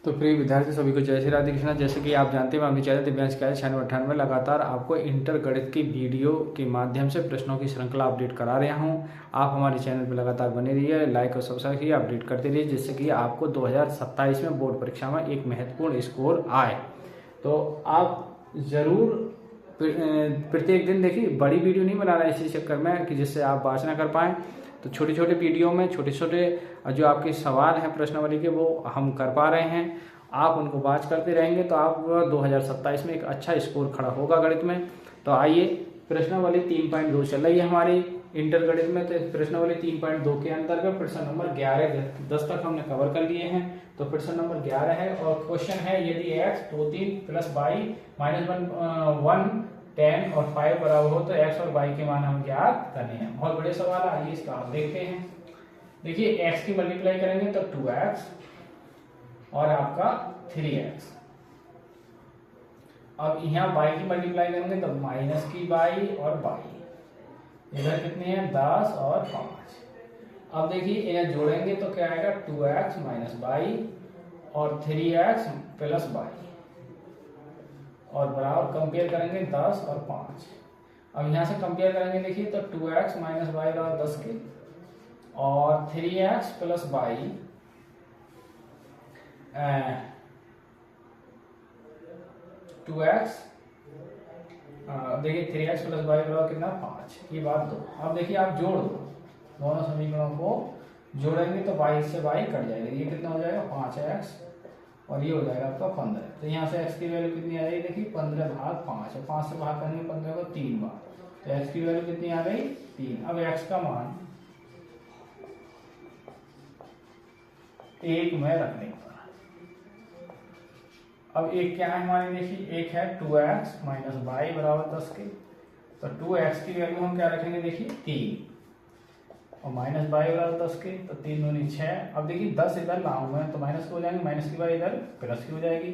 तो प्रिय विद्यार्थी सभी को जय श्री राधे कृष्णा। जैसे कि आप जानते हैं, मैं अपने चैनल दिव्यांश का 96 में लगातार आपको इंटर गणित की वीडियो के माध्यम से प्रश्नों की श्रृंखला अपडेट करा रहा हूं। आप हमारे चैनल पर लगातार बने रहिए, लाइक और सब्सक्राइब किए, अपडेट करते रहिए, जिससे कि आपको 2027 में बोर्ड परीक्षा में एक महत्वपूर्ण स्कोर आए। तो आप ज़रूर प्रत्येक दिन देखिए, बड़ी वीडियो नहीं बना रहा है इसी चक्कर में कि जिससे आप बात ना कर पाएँ। तो छोटे छोटे वीडियो में छोटे छोटे जो आपके सवाल हैं प्रश्नावली के, वो हम कर पा रहे हैं। आप उनको बात करते रहेंगे तो आप 2027 में एक अच्छा स्कोर खड़ा होगा गणित में। तो आइए, प्रश्नावली 3.2 चल रही है हमारी इंटर गणित में। तो प्रश्नावली 3.2 के अंतर्गत प्रश्न नंबर 11-10 तक हमने कवर कर लिए हैं। तो प्रश्न नंबर 11 है और क्वेश्चन है, यदि x 2 3 प्लस y माइनस 1 10 और 5 बराबर हो तो x और y के मान हम ज्ञात करने हैं। बहुत बड़े सवाल है, आइए इसका हम देखते हैं। देखिए, x की मल्टीप्लाई करेंगे तो 2x और आपका 3x। अब यहाँ y की मल्टीप्लाई करेंगे तो माइनस की y और y। इधर कितने हैं, 10 और 5। अब देखिए, इन्हें जोड़ेंगे तो क्या आएगा, 2x माइनस y और 3x प्लस y, और बराबर कंपेयर करेंगे 10 और 5। अब यहाँ से कंपेयर करेंगे, देखिए तो 2x माइनस वाई बराबर 10 के और 3x प्लस वाई 2x, देखिए 3x प्लस वाई बराबर कितना, 5। ये बात 2। अब देखिए, आप जोड़ दो, दोनों समीकरणों को जोड़ेंगे तो y से y कट जाएगा। ये कितना हो जाएगा, 5x और ये हो जाएगा आपका 15। तो यहाँ से x की वैल्यू कितनी आ जाएगी, देखिए 15/5 है। 5 से भाग करेंगे 15 को 3 बार, तो x की वैल्यू कितनी आ गई, 3। अब x का मान 1 में रखने पर, अब एक क्या है हमारी, देखिए एक है 2x माइनस वाई बराबर 10 के। तो 2x की वैल्यू हम क्या रखेंगे, देखिए 3 और माइनस वाई बराबर 10 के, तो 3 दूनी 6। अब देखिए 10 इधर लाऊंगा मैं तो माइनस की हो जाएंगे, माइनस की वाई इधर प्लस की हो जाएगी,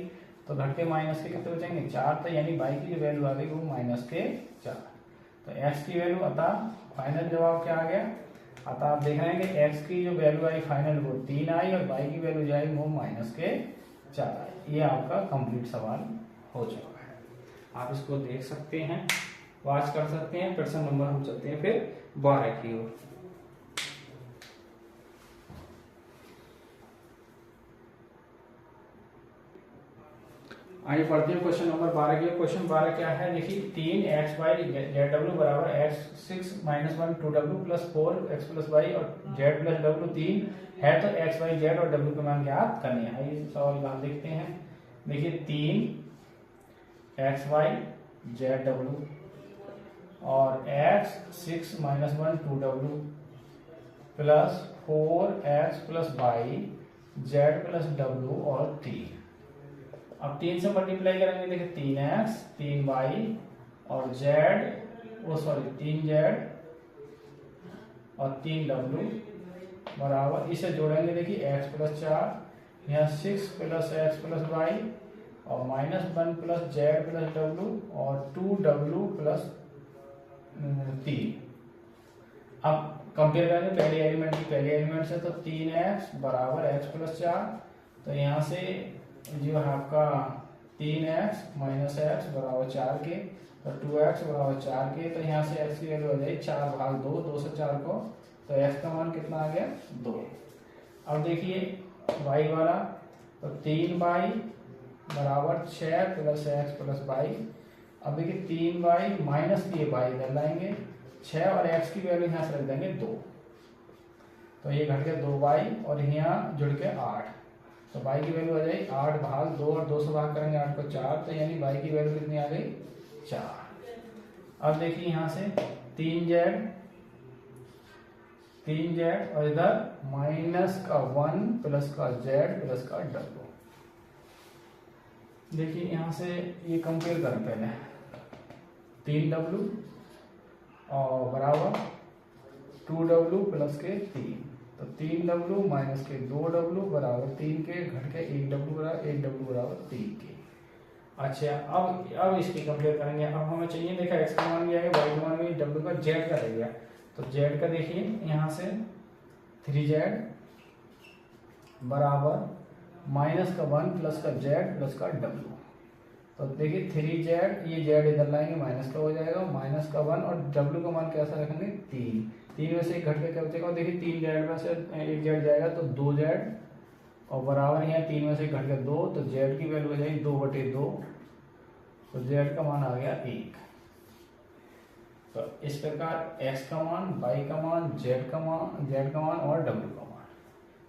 तो घट के माइनस के कितने बचेंगे, 4। तो यानी वाई की जो वैल्यू आ गई वो माइनस के 4। तो एक्स की वैल्यू, अतः फाइनल जवाब क्या आ गया, अतः आप देख रहे हैं कि एक्स की जो वैल्यू आई फाइनल वो 3 आई और वाई की वैल्यू जो आई वो माइनस के 4 आई। ये आपका कंप्लीट सवाल हो चुका है। आप इसको देख सकते हैं, वॉच कर सकते हैं। प्रश्न नंबर हम चलते हैं फिर 12 की ओर। आइए पढ़ते हैं क्वेश्चन नंबर 12 की। क्वेश्चन 12 क्या है, देखिए 3xy zw बराबर x 6 minus 1 2w plus 4x plus y और z प्लस w 3 है, तो x y z और w के मान ज्ञात करने हैं। आइए सवाल का देखते हैं। देखिए 3xy zw और x 6 minus 1 2w plus 4x plus y z plus w और 3। अब 3 से मल्टीप्लाई करेंगे, देखिए 3x 3y और z 3z और 3w बराबर, इसे जोड़ेंगे, देखिए x प्लस 4, यहाँ 6 प्लस x प्लस y और minus 1 plus z plus w और 2w प्लस 3। अब कंपेयर करेंगे पहले एलिमेंट की पहले एलिमेंट से, तो 3x बराबर x प्लस 4। तो यहाँ से जो है आपका 3x माइनस एक्स बराबर 4 के, तो 2x बराबर 4 के। तो यहाँ से x की वैल्यू हो जाएगी 4/2, 2 से 4 को, तो x का मान कितना आ गया, 2। अब देखिए y वाला, तो 3y बराबर 6 प्लस x प्लस y। अब देखिए 3y माइनस के y इधर लाएंगे, 6 और x की वैल्यू यहाँ से रख देंगे 2, तो ये घट गया 2y और यहाँ जुड़ के 8। तो y की वैल्यू आ जाएगी 8/2 और 2 से भाग करेंगे 8 को 4, तो यानी y की वैल्यू कितनी आ गई, 4। अब देखिए यहाँ से 3z और इधर माइनस का 1 प्लस का z प्लस का w। देखिए यहाँ से ये कंपेयर करें पहले, 3w और बराबर 2w प्लस के 3, तो 3w माइनस के 2w बराबर 3 के, घट के 1w बराबर 3 के। अच्छा, अब इसकी कंपेयर करेंगे। अब हमें चाहिए, देखा x का मान भी आएगा, y का मान भी, w का, z का रह गया। तो z का देखिए यहाँ से 3z बराबर माइनस का 1 प्लस का जेड प्लस का डब्ल्यू। तो देखिए 3z, ये जेड इधर लाएंगे माइनस का हो जाएगा, माइनस का 1 और डब्ल्यू का मान कैसा रखेंगे 3। 3 में से एक घट के क्या बचेगा, देखिए 3 जेड में से एक जेड जाएगा तो 2 जेड और बराबर यहाँ 3 में से एक घट के 2, तो जेड की वैल्यू हो जाएगी 2/2, तो जेड का मान आ गया 1। तो इस प्रकार x का मान, y का मान, z का मान और w का मान,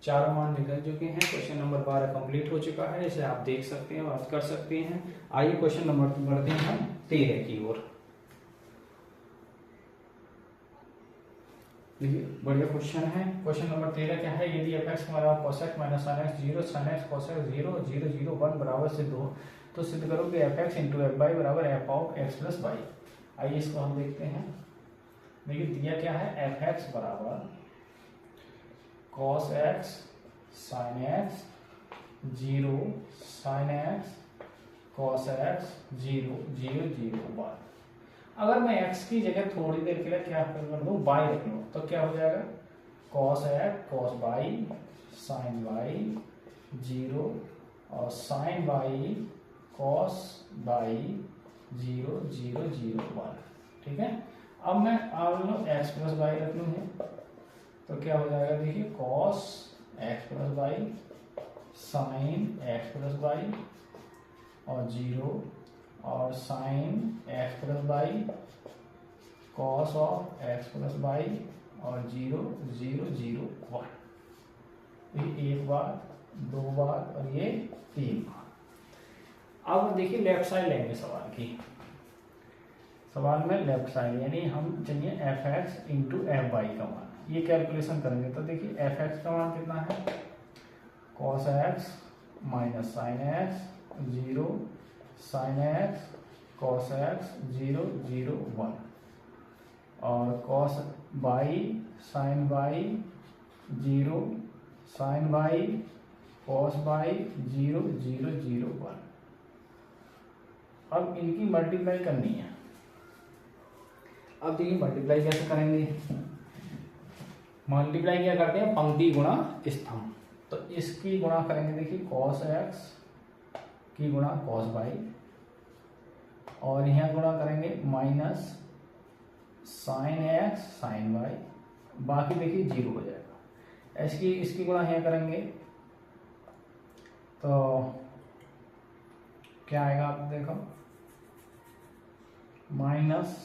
चारों मान निकल चुके हैं। क्वेश्चन नंबर 12 कंप्लीट हो चुका है, इसे आप देख सकते हैं और कर सकते हैं। आइए क्वेश्चन नंबर बढ़ते हैं 13 की ओर। देखिए बढ़िया क्वेश्चन है। क्वेश्चन नंबर 13 क्या है, यदि f x हमारा cos x minus sin x 0, sin x cos x 0, 0, 0, 1 बराबर सिद्ध हो तो सिद्ध करो कि f x into f y बराबर f of x plus y. आइए इसको हम देखते हैं। देखिए दिया क्या है, f x बराबर cos x sin x 0, sin x cos x 0, 0, 0, 1। अगर मैं x की जगह थोड़ी देर के लिए क्या कर दूं, y रख लूं, तो क्या हो जाएगा cos x cos y sin y 0 और sin y cos y 0, 0, 0, 1। ठीक है, अब मैं x प्लस वाई रख लूँ तो क्या हो जाएगा, देखिए cos x plus y sin x plus y और 0 और sin x plus y cos of x plus y और 0, 0, 0, 1। ये एक बार, दो बार और ये 3 बार। अब देखिए लेफ्ट साइड लेंगे सवाल की। सवाल में लेफ्ट साइड यानी हम चाहिए f x into f y का मान, ये कैलकुलेशन करेंगे। तो देखिए एफ एक्स का मान कितना है, cos x minus sine x 0, sin x cos x 0, 0, 1 और cos y sin y 0, sin y cos y 0, 0, 0, 1। अब इनकी मल्टीप्लाई करनी है। अब देखिए मल्टीप्लाई कैसे करेंगे, मल्टीप्लाई क्या करते हैं, पंक्ति गुणा स्तंभ। तो इसकी गुणा करेंगे, देखिए cos x की गुणा cos y और यहाँ गुणा करेंगे minus sin x sin y, बाकी देखिए 0 हो जाएगा। इसकी गुणा यहाँ करेंगे तो क्या आएगा, आप देखो minus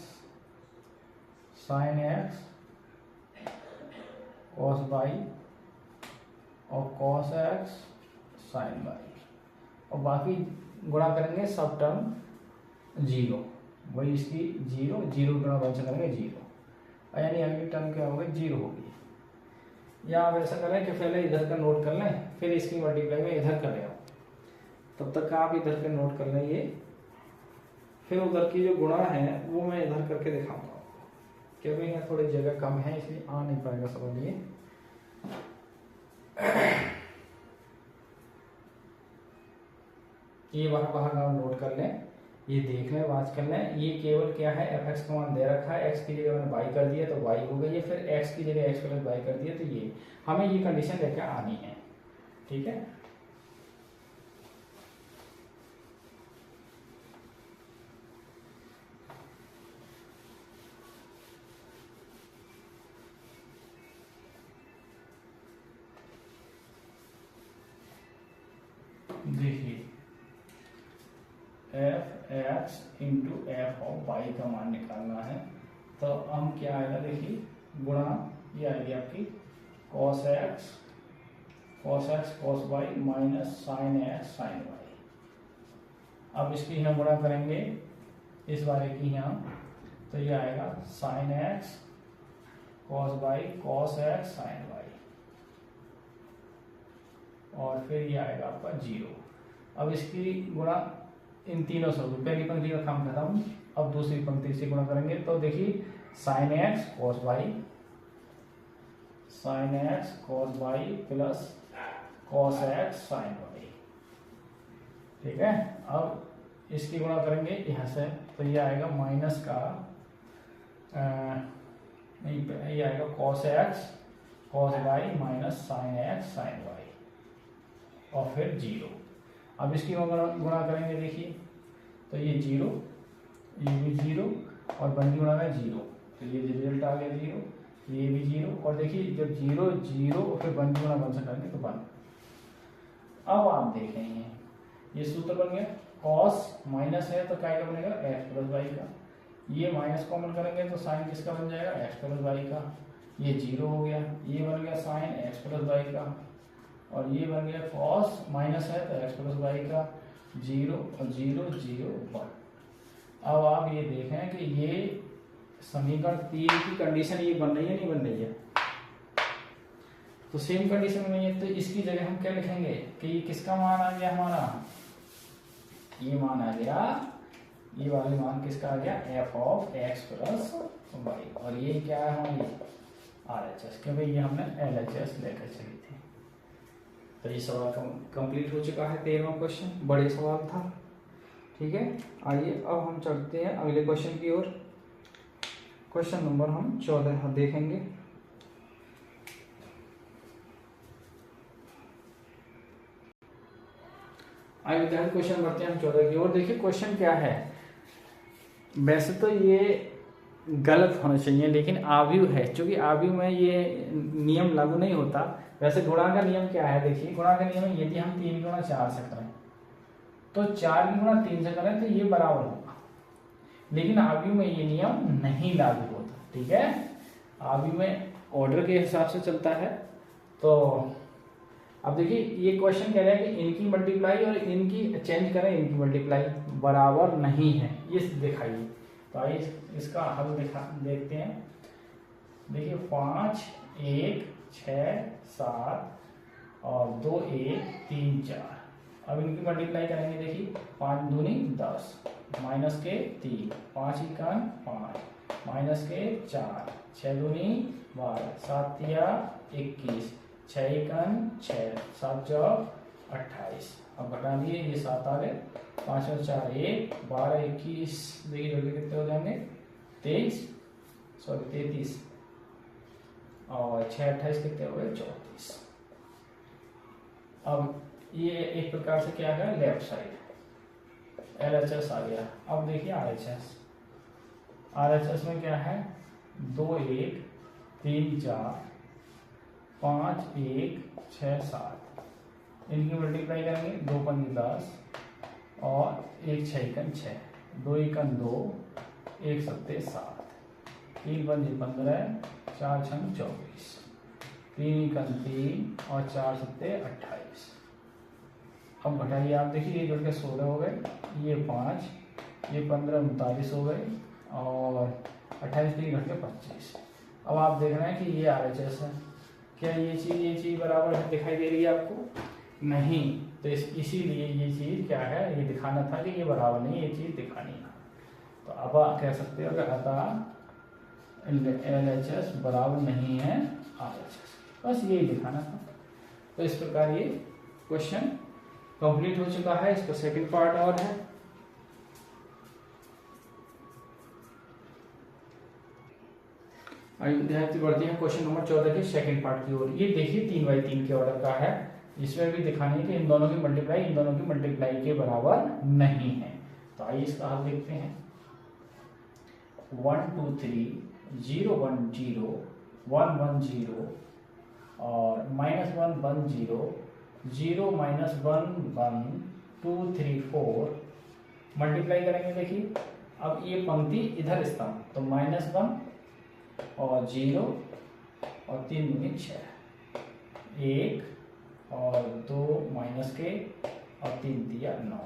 sin x cos y और cos x sin y और बाकी गुणा करेंगे सब टर्म 0, वही इसकी 0, 0 गुणा 1 से करेंगे 0, यानी अगली टर्म क्या होगी 0 होगी। या आप ऐसा करें कि पहले इधर का नोट कर लें, फिर इसकी मल्टीप्लाई में इधर कर ले आओ, तब तक आप इधर के नोट कर लें ये, फिर उधर की जो गुणा है वो मैं इधर करके दिखाऊंगा आपको, क्योंकि यहाँ थोड़ी जगह कम है इसलिए आ नहीं पाएगा समझ लिए। ये वहां आप नोट कर लें, ये देख लें, वाच कर लें। ये केवल क्या है, एफ एक्स का मान दे रखा है, एक्स की जगह मैंने वाई कर दिया तो वाई हो गई है, फिर एक्स की जगह एक्स प्लस वाई कर दिया तो ये, हमें ये कंडीशन लेकर आनी है। ठीक है, देखिए f x into f of y का मान निकालना है। तो हम क्या आएगा, देखिए गुणा ये आएगी आपकी cos x cos y minus sin x sin y। अब इसकी यहाँ गुणा करेंगे इस वाले की यहाँ, तो ये आएगा sin x cos y cos x sin y और फिर ये आएगा आपका 0। अब इसकी गुणा इन तीनों से होगी, पहली पंक्ति का काम खत्म, अब दूसरी पंक्ति से गुणा करेंगे। तो देखिए sin x cos y sin x cos y plus cos x sin y। ठीक है, अब इसकी गुणा करेंगे यहाँ से, तो ये आएगा माइनस का नहीं, ये आएगा cos x cos y minus sin x sin y। और फिर 0। अब इसकी गुणा करेंगे, देखिए तो ये 0, ये भी 0 और 1 की गुणा में 0, तो ये रिजल्ट आ गया 0, ये भी 0 और देखिए जब 0 0 और फिर 1 की गुणा 1 से करेंगे तो 1। अब आप देख रहे हैं ये सूत्र बन गया, cos माइनस है तो क्या बनेगा x प्लस वाई का, ये माइनस कॉमन करेंगे तो साइन किसका बन जाएगा x प्लस वाई का, ये 0 हो गया, ये बन गया साइन x प्लस वाई का और ये बन गया cos माइनस है तो x प्लस वाई का 0 और 0 0 1। अब आप ये देखें कि ये समीकरण 3 की कंडीशन ये बन रही है नहीं बन रही है, तो सेम कंडीशन में है तो इसकी जगह हम क्या लिखेंगे कि ये किसका मान आ गया हमारा, ये मान आ गया, ये वाले मान किसका आ गया f of x plus y और ये क्या है हमारी RHS, क्योंकि ये हमने LHS लेकर चली थी। तो ये सवाल कंप्लीट हो चुका है, 13वां क्वेश्चन, बड़े सवाल था। ठीक है, आइए अब हम चलते हैं अगले क्वेश्चन की ओर। क्वेश्चन नंबर हम 14 देखेंगे। आइए विद्यार्थी क्वेश्चन बढ़ते हैं हम 14 की ओर। देखिए क्वेश्चन क्या है, वैसे तो ये गलत होना चाहिए लेकिन आव्यूह है, क्योंकि आव्यूह में ये नियम लागू नहीं होता। वैसे गुणा का नियम क्या है, देखिए गुणा का नियम है यदि हम 3 गुणा 4 से करें तो 4 की गुणा 3 से करें तो ये बराबर होगा, लेकिन आव्यूह में ये नियम नहीं लागू होता। ठीक है, आव्यूह में ऑर्डर के हिसाब से चलता है। तो अब देखिए ये क्वेश्चन कह रहा है कि इनकी मल्टीप्लाई और इनकी चेंज करें, इनकी मल्टीप्लाई बराबर नहीं है, ये दिखाइए। तो आइए इसका हल देखते हैं। देखिए 5 1 6 7 और 2 1 3 4। अब इनकी मल्टीप्लाई करेंगे, देखिए 5 दूनी 10 माइनस के 3 5 इकान 5 माइनस के 4 6 दूनी 12 7 तिया 21 6 इकान 6 7 चौक 28। अब घटा दिए, ये 7 आ गए, 5 और 4 1 12 21, देखिए जोड़ के कितने हो जाएंगे 33 और 6 28 कितने हो गए 34। अब ये एक प्रकार से क्या है लेफ्ट साइड LHS आ गया। अब देखिए RHS में क्या है 2 1 3 4 5 1 6 7, इनकी मल्टीप्लाई करेंगे 2 5 10 और 1 6 1 6 2 1 2 1 7 7 3 5 15 4 6 24 3 1 3 और 4 7 28। अब घटाइए, आप देखिए ये जुड़ के 16 हो गए, ये 5 ये 15 39 हो गए और 28 3 घट के 25। अब आप देख रहे हैं कि ये RHS है, क्या ये चीज़ बराबर है दिखाई दे रही है आपको? नहीं, तो इसीलिए ये चीज़ क्या है, ये दिखाना था कि ये बराबर नहीं, ये चीज़ दिखानी है। तो अब आप कह सकते हो कि अतः LHS बराबर नहीं है RHS, बस यही दिखाना था। तो इस प्रकार ये क्वेश्चन कंप्लीट हो चुका है। इसका सेकंड पार्ट और है। विद्यार्थी बढ़ते हैं क्वेश्चन नंबर 14 के सेकंड पार्ट की ओर। ये देखिए 3/3 के ऑर्डर का है, इसमें भी दिखानी है कि इन दोनों की मल्टीप्लाई के बराबर नहीं है। तो आइए इसका हल देखते हैं। 1 2 3 0 1 0 1 1 0 और -1 1 0 0 -1 1 2 3 4 मल्टीप्लाई करेंगे। देखिए अब ये पंक्ति इधर स्तंभ, तो -1 और 0 और 3 दूनी 6 1 और 2 माइनस के और 3 दिया 9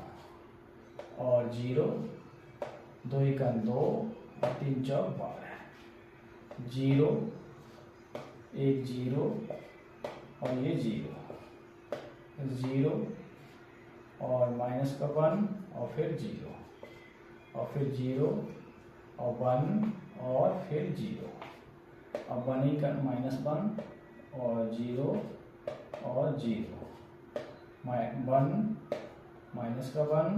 और 0 2 1 2 और 3 चौक 12 0 1 0 और ये 0 और माइनस का 1 और फिर 0 और फिर 0 और 1 और फिर 0। अब 1 का -1 और 0 और 0 1 माइनस का 1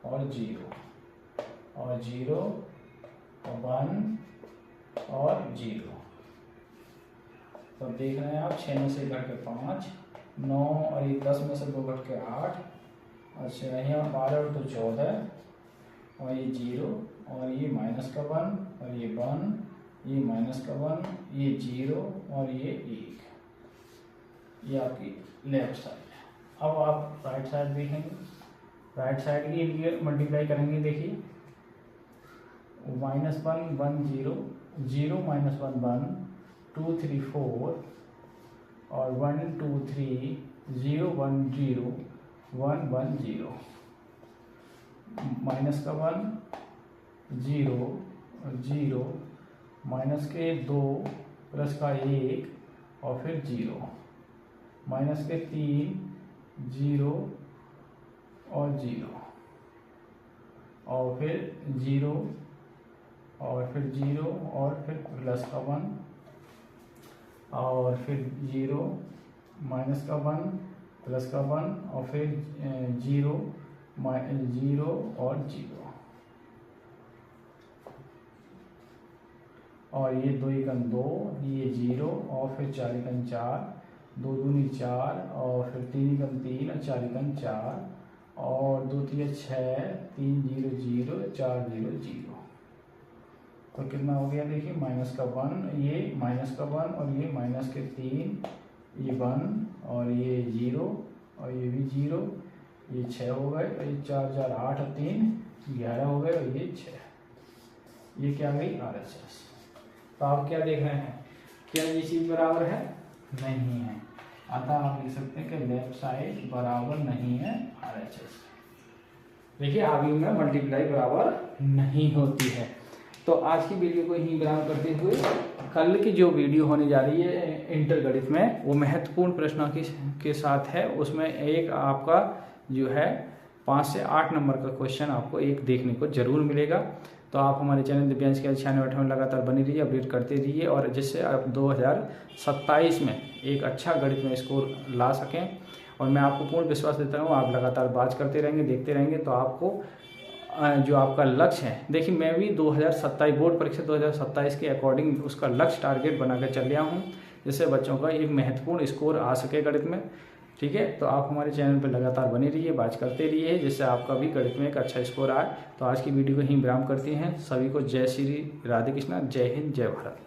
और 0 और 0 और 1 और 0। तो देख रहे हैं आप 6 में से घट के 5 9 और ये 10 में से 2 कट के 8। अच्छा यहाँ 12 और 2 14 और ये 0 और ये माइनस का 1 और ये 1, ये माइनस का 1, ये 0 और ये 1। ये आपकी लेफ्ट साइड है। अब आप राइट साइड देखेंगे, राइट साइड की लिए मल्टीप्लाई करेंगे। देखिए -1 1 0 0 -1 1 2 3 4 और 1 2 3 0 1 0 1 1 0 माइनस का 1 0 0 माइनस के 2 प्लस का 1 और फिर 0 माइनस के 3 0 और 0 और फिर 0 और फिर 0 और फिर प्लस का 1 और फिर 0 माइनस का 1 प्लस का 1 और फिर 0 0 और 0 और ये 2 एकम 2, ये 0 और फिर 4 एकम 4, 2 दूनी 4 और फिर 3 एकम 3 और 4 एकम 4 और 2 3 6 3 0 0 4 0 0। तो कितना हो गया देखिए माइनस का 1, ये माइनस का 1 और ये माइनस के 3, ये 1 और ये 0 और ये भी 0, ये 6 हो गए और ये 4 4 8 और 3 11 हो गए और ये 6। ये क्या गई RHS। तो आप क्या देख रहे हैं, क्या ये चीज़ बराबर है? नहीं है। अतः आप लिख सकते हैं कि लेफ्ट साइड बराबर नहीं है RHS। देखिए आगे में मल्टीप्लाई बराबर नहीं होती है। तो आज की वीडियो को यहीं विराम करते हुए कल की जो वीडियो होने जा रही है इंटर गणित में, वो महत्वपूर्ण प्रश्नों के साथ है। उसमें एक आपका जो है 5 से 8 नंबर का क्वेश्चन आपको एक देखने को जरूर मिलेगा। तो आप हमारे चैनल दिव्यांश के 96 में लगातार बनी रहिए, अपडेट करते रहिए और जिससे आप 2027 में एक अच्छा गणित में स्कोर ला सकें। और मैं आपको पूर्ण विश्वास देता हूँ, आप लगातार बात करते रहेंगे, देखते रहेंगे तो आपको जो आपका लक्ष्य है, देखिए मैं भी 2027 बोर्ड परीक्षा 2027 के अकॉर्डिंग उसका लक्ष्य टारगेट बनाकर चल रहा हूँ, जिससे बच्चों का एक महत्वपूर्ण स्कोर आ सके गणित में। ठीक है, तो आप हमारे चैनल पर लगातार बने रहिए, बात करते रहिए, जिससे आपका भी गणित में एक अच्छा स्कोर आए। तो आज की वीडियो को यहीं विराम करते हैं। सभी को जय श्री राधे कृष्णा, जय हिंद, जय भारत।